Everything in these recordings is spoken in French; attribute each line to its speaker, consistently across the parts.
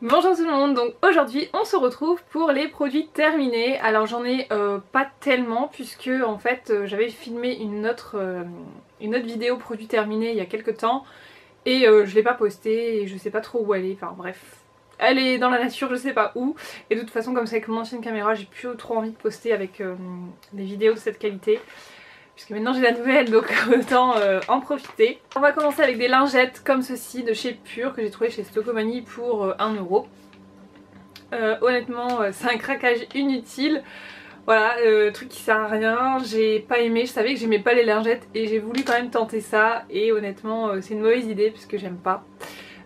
Speaker 1: Bonjour tout le monde, donc aujourd'hui on se retrouve pour les produits terminés. Alors j'en ai pas tellement puisque en fait j'avais filmé une autre vidéo produits terminés il y a quelques temps et je l'ai pas postée et je sais pas trop où elle est, enfin bref. Elle est dans la nature, je sais pas où, et de toute façon comme c'est avec mon ancienne caméra j'ai plus trop envie de poster avec des vidéos de cette qualité. Puisque maintenant j'ai la nouvelle, donc autant en profiter. On va commencer avec des lingettes comme ceci de chez Pure que j'ai trouvé chez Stockomanie pour 1 euro. Honnêtement c'est un craquage inutile. Voilà, truc qui sert à rien, j'ai pas aimé, je savais que j'aimais pas les lingettes et j'ai voulu quand même tenter ça. Et honnêtement c'est une mauvaise idée puisque j'aime pas.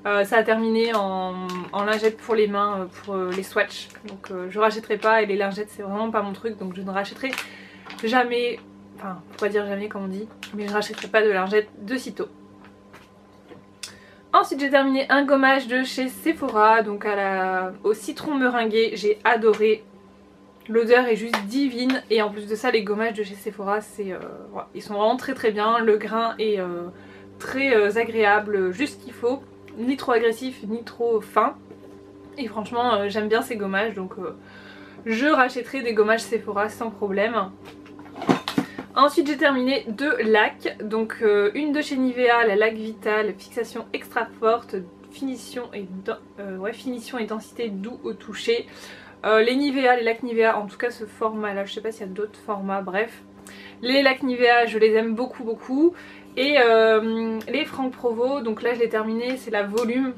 Speaker 1: Ça a terminé en lingettes pour les mains, pour les swatchs. Donc je rachèterai pas et les lingettes c'est vraiment pas mon truc, donc je ne rachèterai jamais. Enfin, faut pas dire jamais comme on dit, mais je rachèterai pas de lingettes de sitôt. Ensuite j'ai terminé un gommage de chez Sephora, donc au citron meringué, j'ai adoré. L'odeur est juste divine et en plus de ça les gommages de chez Sephora voilà, ils sont vraiment très bien. Le grain est très agréable, juste ce qu'il faut, ni trop agressif ni trop fin. Et franchement j'aime bien ces gommages, donc je rachèterai des gommages Sephora sans problème. Ensuite j'ai terminé 2 lacs, donc une de chez Nivea, la lac Vital, fixation extra forte, finition et densité doux au toucher. Les Nivea, les lacs Nivea, en tout cas ce format là, je sais pas s'il y a d'autres formats, bref. Les lacs Nivea je les aime beaucoup. Et les Franck Provo, donc là je l'ai terminé, c'est la volume.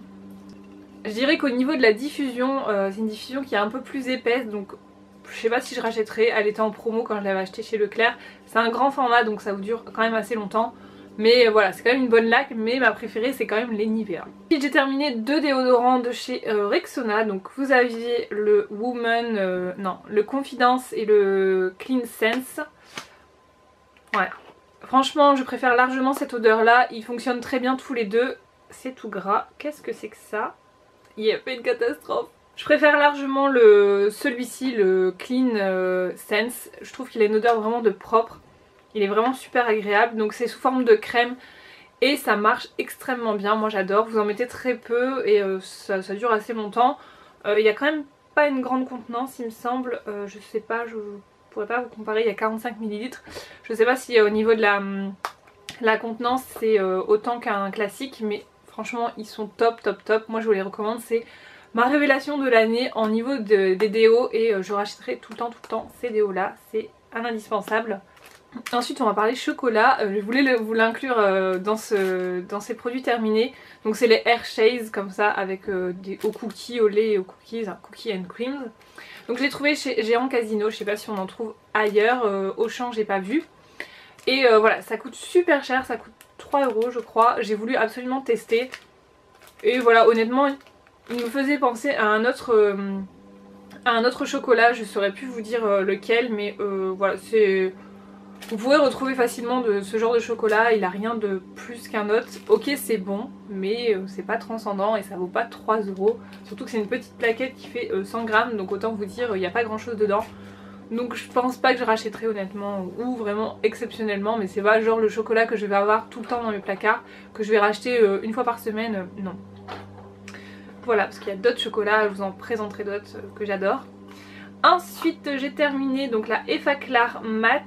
Speaker 1: Je dirais qu'au niveau de la diffusion, c'est une diffusion qui est un peu plus épaisse, donc je sais pas si je rachèterai. Elle était en promo quand je l'avais acheté chez Leclerc. C'est un grand format donc ça vous dure quand même assez longtemps. Mais voilà, c'est quand même une bonne laque, mais ma préférée c'est quand même les Nivea. Ensuite j'ai terminé 2 déodorants de chez Rexona. Donc vous aviez le le Confidence et le Clean Sense. Ouais, franchement je préfère largement cette odeur là. Ils fonctionnent très bien tous les deux. C'est tout gras. Qu'est-ce que c'est que ça? Il a fait une catastrophe. Je préfère largement celui-ci, le Clean Sense. Je trouve qu'il a une odeur vraiment de propre. Il est vraiment super agréable. Donc c'est sous forme de crème et ça marche extrêmement bien. Moi j'adore. Vous en mettez très peu et ça dure assez longtemps. Il y a quand même pas une grande contenance il me semble. Je sais pas, je pourrais pas vous comparer. Il y a 45 ml. Je sais pas si au niveau de la contenance c'est autant qu'un classique. Mais franchement ils sont top. Moi je vous les recommande. C'est ma révélation de l'année en niveau des déos et je rachèterai tout le temps ces déos là, c'est un indispensable. Ensuite on va parler chocolat, je voulais vous l'inclure dans ces produits terminés. Donc c'est les Hershey's comme ça avec au cookies, au lait et aux cookies, cookies and creams. Donc je l'ai trouvé chez Géant Casino, je sais pas si on en trouve ailleurs, Auchan j'ai pas vu. Et voilà, ça coûte super cher, ça coûte 3 € je crois, j'ai voulu absolument tester. Et voilà, honnêtement il me faisait penser à un autre chocolat, je saurais plus vous dire lequel, mais voilà, vous pouvez retrouver facilement ce genre de chocolat, il a rien de plus qu'un autre. Ok c'est bon, mais c'est pas transcendant et ça vaut pas 3 €, surtout que c'est une petite plaquette qui fait 100 grammes, donc autant vous dire il n'y a pas grand chose dedans. Donc je pense pas que je rachèterai honnêtement, ou vraiment exceptionnellement, mais c'est pas genre le chocolat que je vais avoir tout le temps dans mes placards, que je vais racheter une fois par semaine, non. Voilà, parce qu'il y a d'autres chocolats, je vous en présenterai d'autres que j'adore. Ensuite j'ai terminé donc la Effaclar Mat,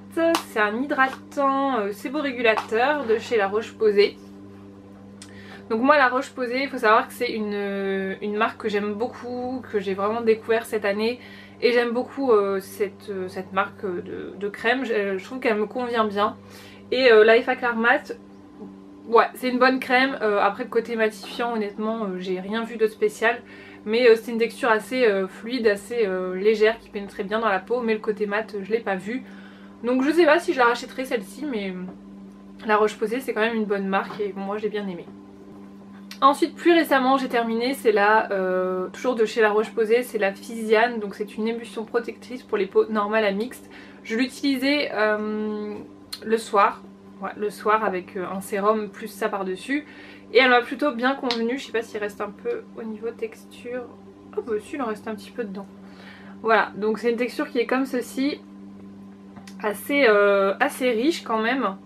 Speaker 1: c'est un hydratant séborégulateur de chez La Roche-Posay. Donc moi La Roche-Posay, il faut savoir que c'est une marque que j'aime beaucoup, que j'ai vraiment découvert cette année. Et j'aime beaucoup cette marque de crème, je trouve qu'elle me convient bien. Et la Effaclar Mat, ouais, c'est une bonne crème. Après le côté matifiant honnêtement j'ai rien vu de spécial. Mais c'est une texture assez fluide, assez légère qui pénétrait bien dans la peau. Mais le côté mat je l'ai pas vu. Donc je sais pas si je la rachèterai celle-ci, mais La Roche-Posay c'est quand même une bonne marque et moi j'ai bien aimé. Ensuite plus récemment j'ai terminé, c'est toujours de chez La Roche-Posay, c'est la Physiane. Donc c'est une émulsion protectrice pour les peaux normales à mixtes. Je l'utilisais le soir. Ouais, le soir avec un sérum plus ça par dessus. Et elle m'a plutôt bien convenu, je sais pas s'il reste un peu au niveau texture. Oh bah si, il en reste un petit peu dedans. Voilà, donc c'est une texture qui est comme ceci. Assez riche quand même.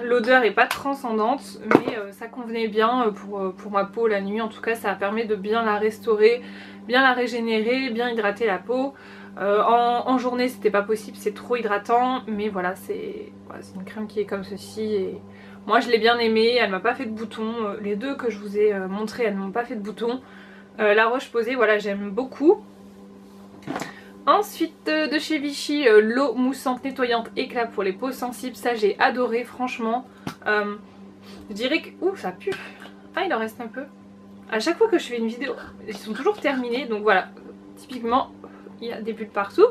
Speaker 1: L'odeur est pas transcendante, mais ça convenait bien pour ma peau la nuit. En tout cas, ça permet de bien la restaurer, bien la régénérer, bien hydrater la peau. En journée, c'était pas possible, c'est trop hydratant, mais voilà, c'est une crème qui est comme ceci. Et moi, je l'ai bien aimée, elle m'a pas fait de boutons. Les deux que je vous ai montrées, elles m'ont pas fait de boutons. La Roche-Posay, voilà, j'aime beaucoup. Ensuite de chez Vichy, l'eau moussante nettoyante éclat pour les peaux sensibles, ça j'ai adoré franchement. Je dirais que... Ouh, ça pue. Ah, il en reste un peu. À chaque fois que je fais une vidéo, ils sont toujours terminés, donc voilà, typiquement il y a des bulles partout.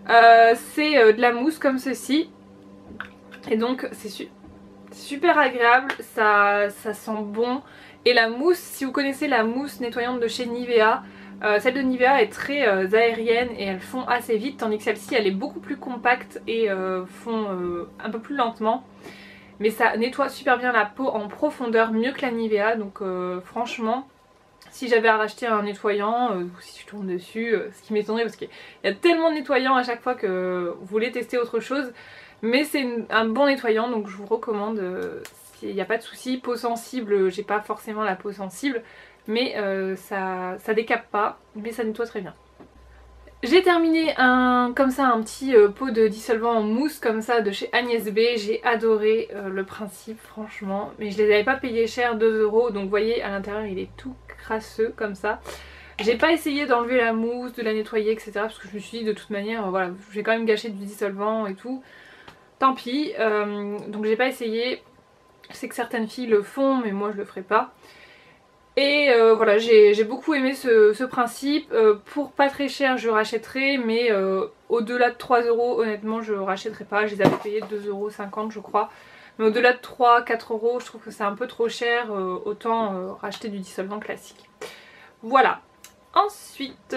Speaker 1: C'est de la mousse comme ceci, et donc c'est super agréable, ça sent bon. Et la mousse, si vous connaissez la mousse nettoyante de chez Nivea, celle de Nivea est très aérienne et elles fond assez vite, tandis que celle-ci elle est beaucoup plus compacte et fond un peu plus lentement. Mais ça nettoie super bien la peau en profondeur, mieux que la Nivea, donc franchement, si j'avais à racheter un nettoyant, ou si je tourne dessus, ce qui m'étonnerait parce qu'il y a tellement de nettoyants à chaque fois que vous voulez tester autre chose. Mais c'est un bon nettoyant, donc je vous recommande, il n'y a pas de souci. Peau sensible, j'ai pas forcément la peau sensible, mais ça décape pas, mais ça nettoie très bien. J'ai terminé comme ça un petit pot de dissolvant en mousse comme ça de chez Agnès B. J'ai adoré le principe franchement, mais je les avais pas payés cher, 2 €, donc vous voyez à l'intérieur il est tout crasseux comme ça. J'ai pas essayé d'enlever la mousse, de la nettoyer etc, parce que je me suis dit de toute manière voilà, j'ai quand même gâché du dissolvant et tout, tant pis. Donc j'ai pas essayé, je sais que certaines filles le font mais moi je le ferai pas. Et voilà, j'ai beaucoup aimé ce principe. Pour pas très cher je rachèterai, mais au-delà de 3 € honnêtement je rachèterai pas. Je les avais payés 2,50 € je crois. Mais au-delà de 3-4 € je trouve que c'est un peu trop cher, autant racheter du dissolvant classique. Voilà. Ensuite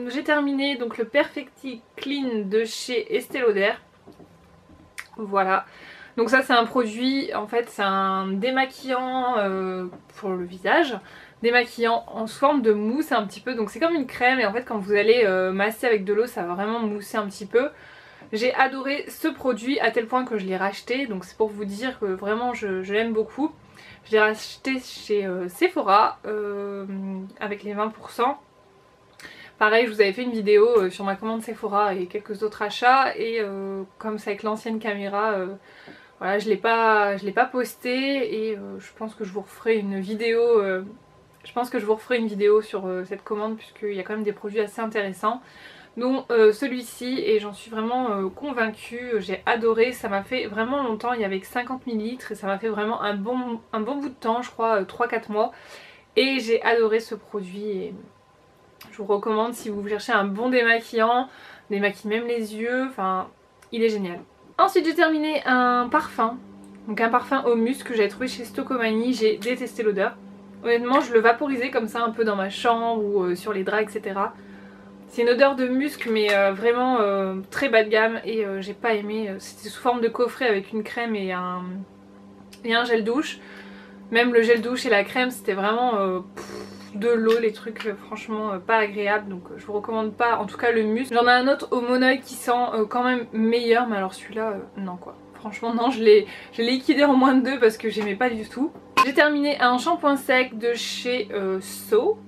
Speaker 1: j'ai terminé donc le Perfecti Clean de chez Estée Lauder. Voilà. Donc ça c'est un produit, en fait c'est un démaquillant pour le visage, démaquillant en forme de mousse un petit peu, donc c'est comme une crème et en fait quand vous allez masser avec de l'eau ça va vraiment mousser un petit peu. J'ai adoré ce produit à tel point que je l'ai racheté, donc c'est pour vous dire que vraiment je l'aime beaucoup. Je l'ai racheté chez Sephora avec les 20%. Pareil, je vous avais fait une vidéo sur ma commande Sephora et quelques autres achats, et comme c'est avec l'ancienne caméra, voilà, je l'ai pas posté, et je pense que je vous referai une vidéo. Sur cette commande, puisqu'il y a quand même des produits assez intéressants. Donc celui-ci, et j'en suis vraiment convaincue, j'ai adoré, ça m'a fait vraiment longtemps, il y avait que 50 ml et ça m'a fait vraiment un bon bout de temps, je crois 3-4 mois. Et j'ai adoré ce produit et je vous recommande si vous cherchez un bon démaquillant, démaquille même les yeux, enfin il est génial. Ensuite j'ai terminé un parfum, donc un parfum au musc que j'avais trouvé chez Stocomanie, j'ai détesté l'odeur. Honnêtement je le vaporisais comme ça un peu dans ma chambre ou sur les draps etc. C'est une odeur de musc mais vraiment très bas de gamme et j'ai pas aimé. C'était sous forme de coffret avec une crème et un gel douche. Même le gel douche et la crème c'était vraiment de l'eau, les trucs franchement pas agréables, donc je vous recommande pas, en tout cas le musc. J'en ai un autre au Monoeil qui sent quand même meilleur, mais alors celui-là non quoi. Franchement non, je l'ai liquidé en moins de 2 parce que j'aimais pas du tout. J'ai terminé un shampoing sec de chez So.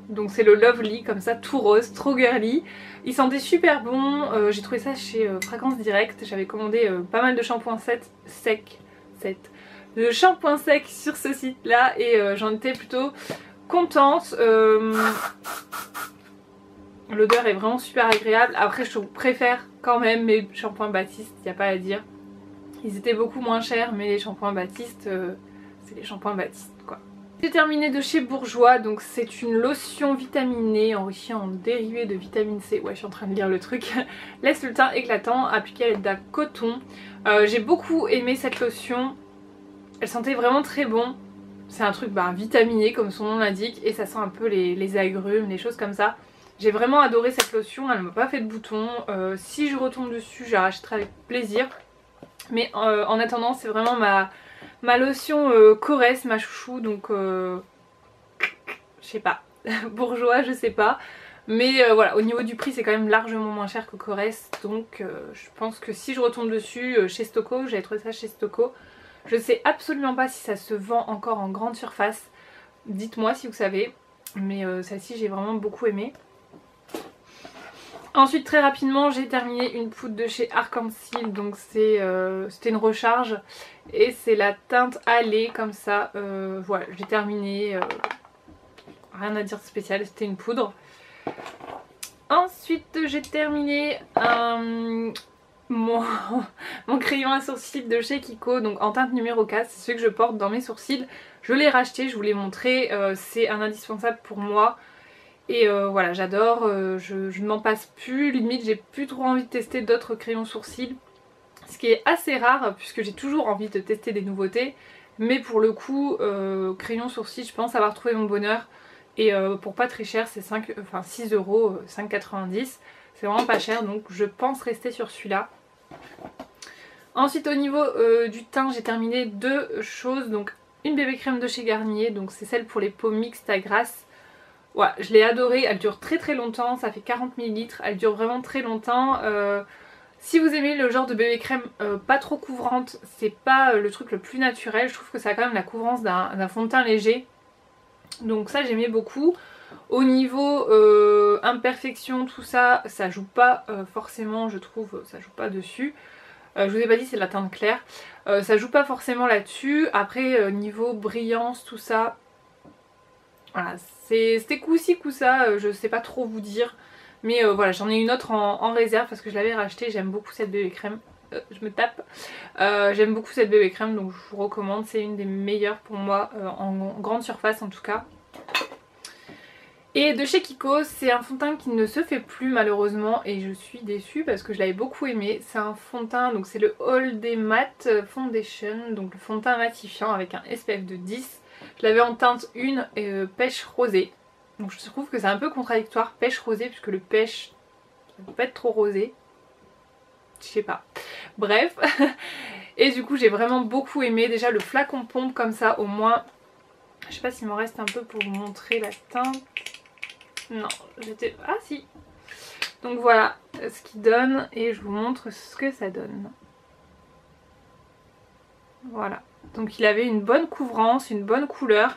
Speaker 1: Donc c'est le Lovely comme ça, tout rose, trop girly. Il sentait super bon, j'ai trouvé ça chez Fragrance Direct. J'avais commandé pas mal de shampoings secs sur ce site là et j'en étais plutôt contente. L'odeur est vraiment super agréable. Après je préfère quand même mes shampoings Baptiste, il n'y a pas à dire. Ils étaient beaucoup moins chers, mais les shampoings Baptiste c'est les shampoings Baptiste quoi. J'ai terminé de chez Bourjois, donc c'est une lotion vitaminée enrichie en dérivés de vitamine C. Ouais, je suis en train de lire le truc. Laisse le teint éclatant, appliqué à l'aide d'un coton. J'ai beaucoup aimé cette lotion. Elle sentait vraiment très bon. C'est un truc vitaminé comme son nom l'indique, et ça sent un peu les agrumes, les choses comme ça. J'ai vraiment adoré cette lotion, elle m'a pas fait de boutons. Si je retombe dessus, je la rachèterai avec plaisir. Mais en attendant, c'est vraiment ma lotion Corès, ma chouchou, donc je sais pas, Bourjois, je sais pas. Mais voilà, au niveau du prix c'est quand même largement moins cher que Corès. Donc je pense que si je retombe dessus chez Stocco, j'avais trouvé ça chez Stocco. Je sais absolument pas si ça se vend encore en grande surface. Dites-moi si vous savez. Mais celle-ci j'ai vraiment beaucoup aimé. Ensuite très rapidement j'ai terminé une poudre de chez Arc-en-Ciel. Donc c'était une recharge. Et c'est la teinte allée comme ça. Voilà, j'ai terminé. Rien à dire de spécial, c'était une poudre. Ensuite j'ai terminé mon crayon à sourcils de chez Kiko, donc en teinte numéro 4, c'est celui que je porte dans mes sourcils. Je l'ai racheté, je vous l'ai montré, c'est un indispensable pour moi. Et voilà, j'adore, je ne m'en passe plus, limite j'ai plus trop envie de tester d'autres crayons sourcils. Ce qui est assez rare puisque j'ai toujours envie de tester des nouveautés. Mais pour le coup, crayon sourcil, je pense avoir trouvé mon bonheur. Et pour pas très cher, c'est 6 €, 5,90 €. C'est vraiment pas cher, donc je pense rester sur celui-là. Ensuite au niveau du teint, j'ai terminé deux choses. Donc une bébé crème de chez Garnier, donc c'est celle pour les peaux mixtes à grasse. Ouais, je l'ai adorée, elle dure très très longtemps, ça fait 40 ml, elle dure vraiment très longtemps. Si vous aimez le genre de bébé crème pas trop couvrante, c'est pas le truc le plus naturel. Je trouve que ça a quand même la couvrance d'un fond de teint léger. Donc ça j'aimais beaucoup. Au niveau imperfection, tout ça, ça joue pas forcément, je trouve, ça joue pas dessus. Je vous ai pas dit, c'est de la teinte claire. Ça joue pas forcément là-dessus. Après niveau brillance, tout ça, voilà, c'était coup-ci coup-ça, je sais pas trop vous dire. Mais voilà, j'en ai une autre en réserve parce que je l'avais rachetée. J'aime beaucoup cette bébé crème. Je me tape. J'aime beaucoup cette bébé crème, donc je vous recommande. C'est une des meilleures pour moi, en grande surface en tout cas. Et de chez Kiko, c'est un fond de teint qui ne se fait plus malheureusement. Et je suis déçue parce que je l'avais beaucoup aimé. C'est un fond de teint, donc c'est le All Day Matte Foundation. Donc le fond de teint matifiant avec un SPF de 10. Je l'avais en teinte 1 pêche rosée. Donc je trouve que c'est un peu contradictoire, pêche rosée, puisque le pêche, ça peut pas être trop rosé. Je sais pas. Bref. Et du coup j'ai vraiment beaucoup aimé. Déjà le flacon pompe comme ça, au moins. Je sais pas s'il m'en reste un peu pour vous montrer la teinte. Non, j'étais... Ah si. Donc voilà ce qu'il donne et je vous montre ce que ça donne. Voilà. Donc il avait une bonne couvrance, une bonne couleur.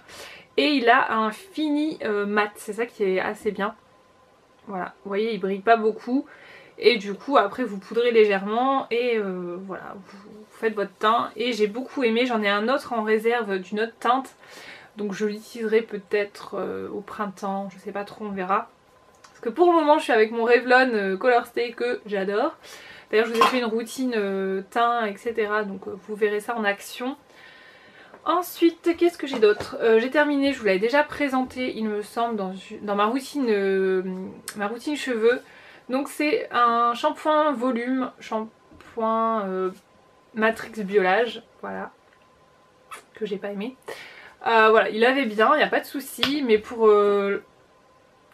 Speaker 1: Et il a un fini mat, c'est ça qui est assez bien. Voilà, vous voyez il brille pas beaucoup. Et du coup après vous poudrez légèrement et voilà, vous faites votre teint. Et j'ai beaucoup aimé, j'en ai un autre en réserve d'une autre teinte. Donc je l'utiliserai peut-être au printemps, je sais pas trop, on verra. Parce que pour le moment je suis avec mon Revlon Color Stay que j'adore. D'ailleurs je vous ai fait une routine teint etc. Donc vous verrez ça en action. Ensuite, qu'est-ce que j'ai d'autre? J'ai terminé, je vous l'avais déjà présenté, il me semble, dans ma routine cheveux. Donc c'est un shampoing volume, shampoing Matrix Biolage, voilà, que j'ai pas aimé. Voilà, il avait bien, il n'y a pas de souci, mais pour... il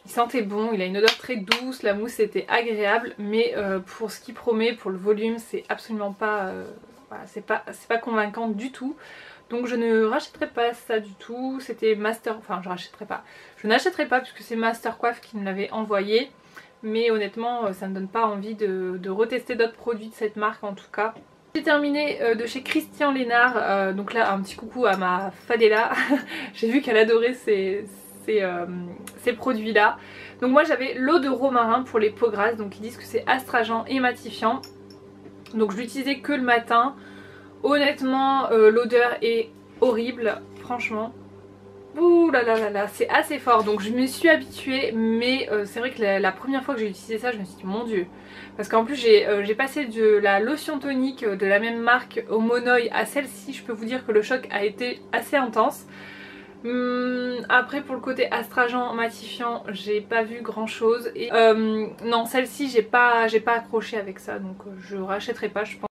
Speaker 1: sentait bon, il a une odeur très douce, la mousse était agréable, mais pour ce qu'il promet, pour le volume, c'est absolument pas... voilà, c'est pas convaincant du tout. Donc je ne rachèterai pas ça du tout, c'était Master... Enfin je rachèterai pas. Je n'achèterai pas puisque c'est Master Coiffe qui me l'avait envoyé. Mais honnêtement ça ne donne pas envie de retester d'autres produits de cette marque en tout cas. J'ai terminé de chez Christian Lénard, donc là un petit coucou à ma Fadela. J'ai vu qu'elle adorait ces produits là. Donc moi j'avais l'eau de romarin pour les peaux grasses, donc ils disent que c'est astringent et matifiant. Donc je l'utilisais que le matin. Honnêtement l'odeur est horrible, franchement. Ouh là là là là, c'est assez fort, donc je me suis habituée, mais c'est vrai que la première fois que j'ai utilisé ça, je me suis dit mon dieu. Parce qu'en plus j'ai passé de la lotion tonique de la même marque au Monoï à celle-ci, je peux vous dire que le choc a été assez intense. Après pour le côté astringent matifiant, j'ai pas vu grand chose. Et non, celle-ci j'ai pas accroché avec ça, donc je rachèterai pas je pense.